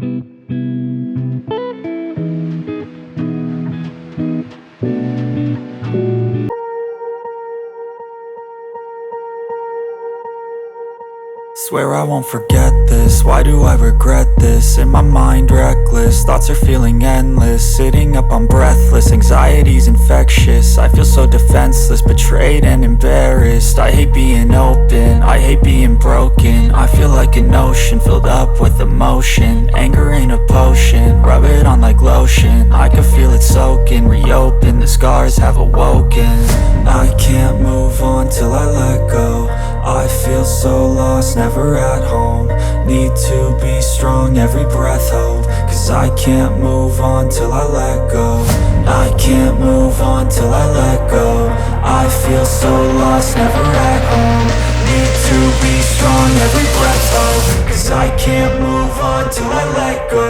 Swear I won't forget this, why do I regret this? In my mind reckless, thoughts are feeling endless. Sitting up, I'm breathless, anxiety's infectious. I feel so defenseless, betrayed and embarrassed. I hate being open, I hate being broken. I feel like an ocean filled up with emotion. Anger ain't a potion, rub it on like lotion. I can feel it soaking, reopen, the scars have awoken. I can't move on till I let go. I feel so lost, never at home. Need to be strong, every breath hope. Cause I can't move on till I let go. I can't move on till I let go. I feel so lost, never at home. Need to be strong, every breath hope. Cause I can't move on till I let go.